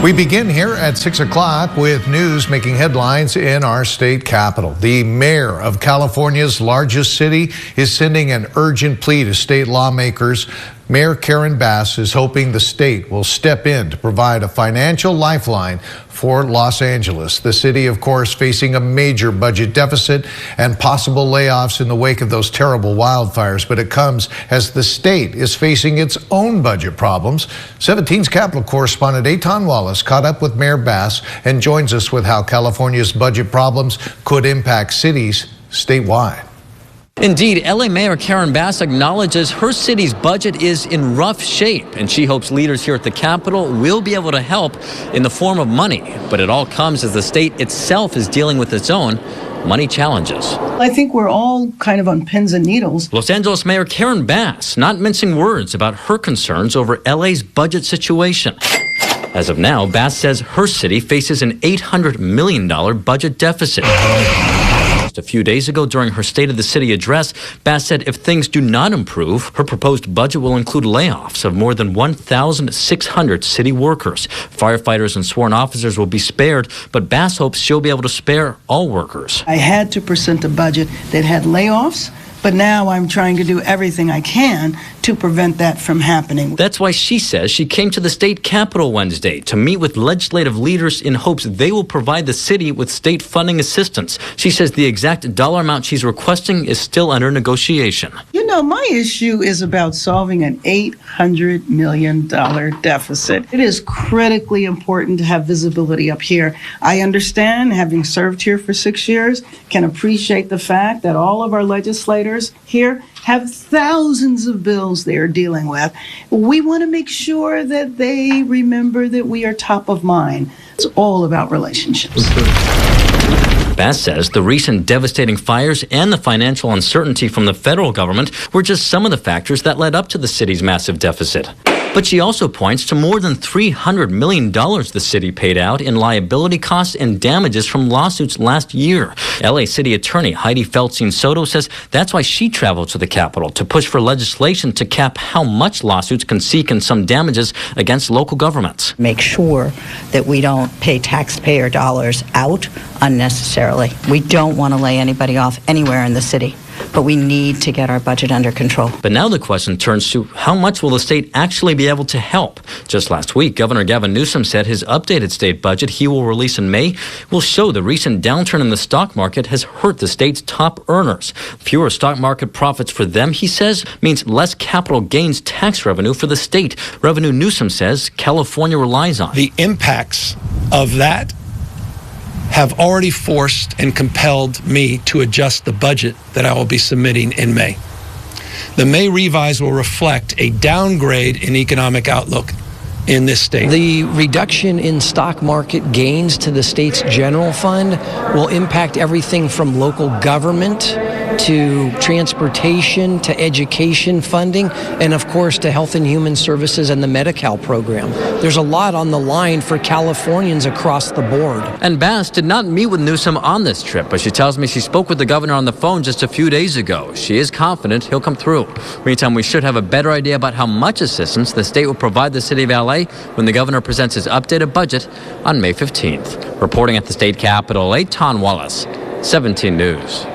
We begin here at 6 o'clock with news making headlines in our state capital. The mayor of California's largest city is sending an urgent plea to state lawmakers. Mayor Karen Bass is hoping the state will step in to provide a financial lifeline for Los Angeles. The city, of course, facing a major budget deficit and possible layoffs in the wake of those terrible wildfires. But it comes as the state is facing its own budget problems. 17's Capitol correspondent Eitan Wallace caught up with Mayor Bass and joins us with how California's budget problems could impact cities statewide. Indeed, LA Mayor Karen Bass acknowledges her city's budget is in rough shape, and she hopes leaders here at the Capitol will be able to help in the form of money. But it all comes as the state itself is dealing with its own money challenges. I think we're all kind of on pins and needles. Los Angeles Mayor Karen Bass not mincing words about her concerns over LA's budget situation. As of now, Bass says her city faces an $800 million budget deficit. A few days ago, during her State of the City address, Bass said if things do not improve, her proposed budget will include layoffs of more than 1,600 city workers. Firefighters and sworn officers will be spared, but Bass hopes she'll be able to spare all workers. I had to present a budget that had layoffs, but now I'm trying to do everything I can to prevent that from happening. That's why she says she came to the state capitol Wednesday to meet with legislative leaders in hopes they will provide the city with state funding assistance. She says the exact dollar amount she's requesting is still under negotiation. You know, my issue is about solving an $800 million deficit. It is critically important to have visibility up here. I understand, having served here for 6 years, can appreciate the fact that all of our legislators here have thousands of bills they are dealing with. We want to make sure that they remember that we are top of mind. It's all about relationships. Bass says the recent devastating fires and the financial uncertainty from the federal government were just some of the factors that led up to the city's massive deficit. But she also points to more than $300 million the city paid out in liability costs and damages from lawsuits last year. LA City Attorney Heidi Feldstein Soto says that's why she traveled to the Capitol to push for legislation to cap how much lawsuits can seek in some damages against local governments. Make sure that we don't pay taxpayer dollars out unnecessarily. We don't want to lay anybody off anywhere in the city, but we need to get our budget under control. But now the question turns to how much will the state actually be able to help? Just last week, Governor Gavin Newsom said his updated state budget he will release in May will show the recent downturn in the stock market has hurt the state's top earners. Fewer stock market profits for them, he says, means less capital gains tax revenue for the state. Revenue Newsom says California relies on. The impacts of that have already forced and compelled me to adjust the budget that I will be submitting in May. The May revise will reflect a downgrade in economic outlook in this state. The reduction in stock market gains to the state's general fund will impact everything from local government to transportation to education funding and, of course, to Health and Human Services and the Medi-Cal program. There's a lot on the line for Californians across the board. And Bass did not meet with Newsom on this trip, but she tells me she spoke with the governor on the phone just a few days ago. She is confident he'll come through. Meantime, we should have a better idea about how much assistance the state will provide the city of LA when the governor presents his updated budget on May 15th. Reporting at the state capitol, Eitan Wallace, 17 News.